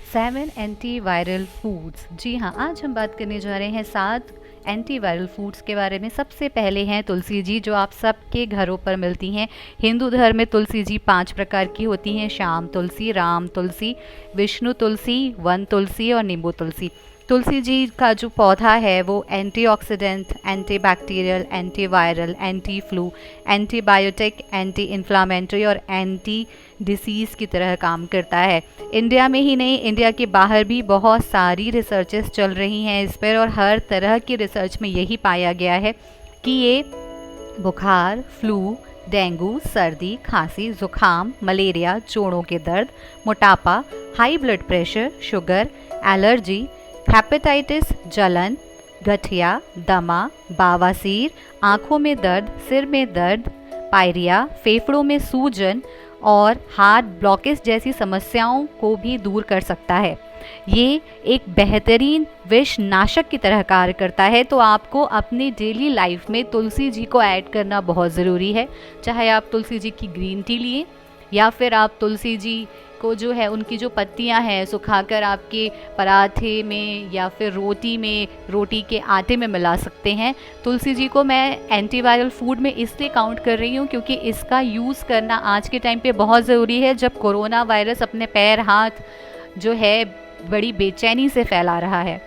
7 antiviral foods. जी हाँ, आज हम बात करने जा रहे हैं 7 एंटीवायरल फूड्स के बारे में। सबसे पहले हैं तुलसी जी, जो आप सबके घरों पर मिलती हैं। हिंदू धर्म में तुलसी जी 5 प्रकार की होती हैं: श्याम तुलसी, राम तुलसी, विष्णु तुलसी, वन तुलसी और नींबू तुलसी। तुलसी जी का जो पौधा है वो antioxidant, antibacterial, antiviral, anti flu, antibiotic, anti inflammatory और एंटी डिसीज़ की तरह काम करता है। इंडिया में ही नहीं, इंडिया के बाहर भी बहुत सारी रिसर्चेस चल रही हैं इस पर, और हर तरह की रिसर्च में यही पाया गया है कि ये बुखार, फ्लू, डेंगू, सर्दी, खांसी, जुखाम, मलेरिया, जोड़ों के दर्द, मोटापा, high blood pressure, sugar, allergy, hepatitis, जलन, गठिया, दमा, बवासीर, आँखों में दर्द, सिर में दर्द, पायरिया, फेफड़ों में सूजन और हार्ट ब्लॉकेज जैसी समस्याओं को भी दूर कर सकता है। ये एक बेहतरीन विष नाशक की तरह कार्य करता है, तो आपको अपनी डेली लाइफ में तुलसी जी को ऐड करना बहुत ज़रूरी है। चाहे आप तुलसी जी की ग्रीन टी लिए या फिर आप तुलसी जी को जो है उनकी जो पत्तियां हैं सुखाकर आपके पराठे में या फिर रोटी में, रोटी के आटे में मिला सकते हैं। तुलसी जी को मैं एंटीवायरल फूड में इसलिए काउंट कर रही हूँ क्योंकि इसका यूज़ करना आज के टाइम पे बहुत ज़रूरी है, जब कोरोना वायरस अपने पैर हाथ जो है बड़ी बेचैनी से फैला रहा है।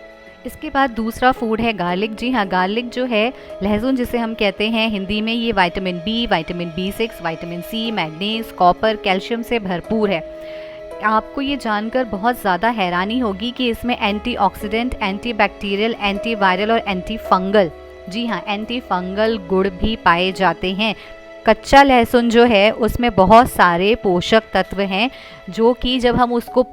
इसके बाद दूसरा फूड है गार्लिक। जी हाँ, गार्लिक जो है लहसुन जिसे हम कहते हैं हिंदी में, ये vitamin B, vitamin B6, vitamin C, manganese, copper, calcium से भरपूर है। आपको ये जानकर बहुत ज़्यादा हैरानी होगी कि इसमें एंटीऑक्सीडेंट, एंटीबैक्टीरियल, एंटीवायरल और एंटी फंगल, जी हाँ, एंटी फंगल गुण भी पाए जाते हैं। कच्चा लहसुन जो है उसमें बहुत सारे पोषक तत्व हैं जो कि जब हम उसको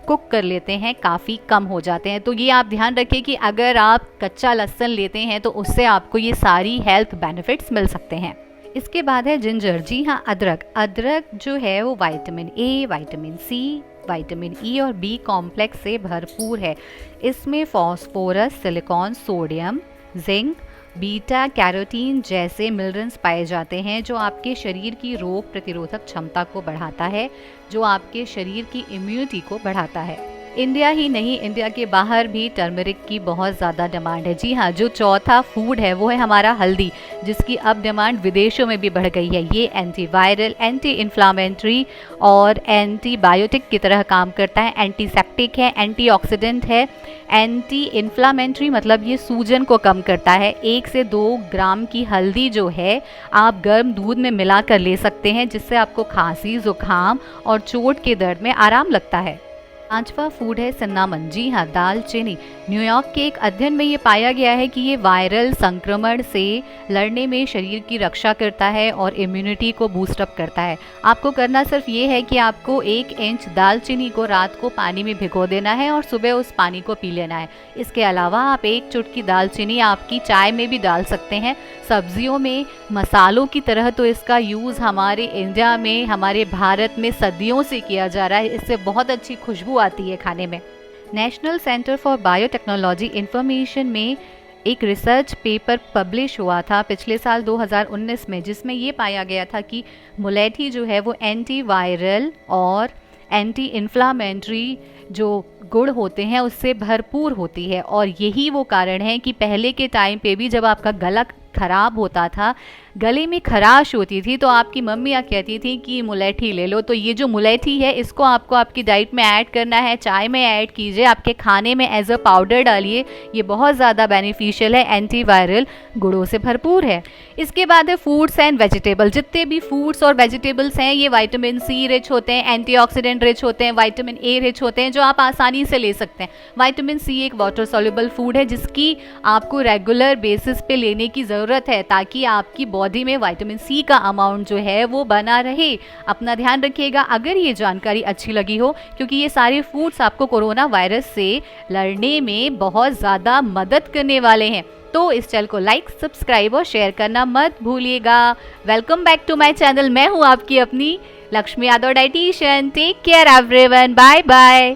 कुक कर लेते हैं काफ़ी कम हो जाते हैं। तो ये आप ध्यान रखें कि अगर आप कच्चा लहसुन लेते हैं तो उससे आपको ये सारी हेल्थ बेनिफिट्स मिल सकते हैं। इसके बाद है जिंजर। जी हाँ, अदरक। अदरक जो है वो vitamin A, vitamin C, vitamin E और बी कॉम्प्लेक्स से भरपूर है। इसमें phosphorus, silicon, sodium, zinc, beta carotene जैसे मिनरल्स पाए जाते हैं जो आपके शरीर की रोग प्रतिरोधक क्षमता को बढ़ाता है, जो आपके शरीर की इम्यूनिटी को बढ़ाता है। इंडिया ही नहीं, इंडिया के बाहर भी टर्मरिक की बहुत ज़्यादा डिमांड है। जी हाँ, जो चौथा फूड है वो है हमारा हल्दी, जिसकी अब डिमांड विदेशों में भी बढ़ गई है। ये एंटीवायरल, एंटी इन्फ्लामेटरी और एंटीबायोटिक की तरह काम करता है। एंटीसेप्टिक है, एंटीऑक्सीडेंट है, एंटी इन्फ्लामेटरी मतलब ये सूजन को कम करता है। 1 से 2 ग्राम की हल्दी जो है आप गर्म दूध में मिला कर ले सकते हैं, जिससे आपको खांसी, जुकाम और चोट के दर्द में आराम लगता है। 5वां फूड है सिन्नामन। जी हाँ, दालचीनी। न्यूयॉर्क के एक अध्ययन में ये पाया गया है कि ये वायरल संक्रमण से लड़ने में शरीर की रक्षा करता है और इम्यूनिटी को बूस्ट अप करता है। आपको करना सिर्फ ये है कि आपको 1 इंच दालचीनी को रात को पानी में भिगो देना है और सुबह उस पानी को पी लेना है। इसके अलावा आप 1 चुटकी दालचीनी आपकी चाय में भी डाल सकते हैं, सब्जियों में, मसालों की तरह। तो इसका यूज़ हमारे इंडिया में, हमारे भारत में सदियों से किया जा रहा है। इससे बहुत अच्छी खुशबू आती है खाने में। National centre for biotechnology information में एक रिसर्च पेपर पब्लिश हुआ था पिछले साल 2019 में, जिसमें ये पाया गया था कि मुलेठी जो है वो एंटीवायरल और एंटी इन्फ्लामेटरी जो गुण होते हैं उससे भरपूर होती है। और यही वो कारण है कि पहले के टाइम पे भी जब आपका गला खराब होता था, गले में खराश होती थी, तो आपकी मम्मियाँ कहती थी कि मुलेठी ले लो। तो ये जो मुलेठी है इसको आपको आपकी डाइट में ऐड करना है, चाय में ऐड कीजिए, आपके खाने में एज अ पाउडर डालिए। ये बहुत ज़्यादा बेनिफिशियल है, एंटीवायरल गुणों से भरपूर है। इसके बाद है फ्रूट्स एंड वेजिटेबल। जितने भी फ्रूट्स और वेजिटेबल्स हैं ये विटामिन सी रिच होते हैं, एंटीऑक्सीडेंट रिच होते हैं, विटामिन ए रिच होते हैं, जो आप आसानी से ले सकते हैं। विटामिन सी एक वाटर सॉल्युबल फूड है जिसकी आपको रेगुलर बेसिस पे लेने की ज़रूरत है ताकि आपकी बॉडी में विटामिन सी का अमाउंट जो है वो बना रहे। अपना ध्यान रखिएगा अगर ये जानकारी अच्छी लगी हो, क्योंकि ये सारे फूड्स आपको कोरोना वायरस से लड़ने में बहुत ज़्यादा मदद करने वाले हैं। तो इस चैनल को लाइक, सब्सक्राइब और शेयर करना मत भूलिएगा। Welcome back to my channel. मैं हूँ आपकी अपनी Lakshmi Yadav dietitian. Take care everyone, bye bye.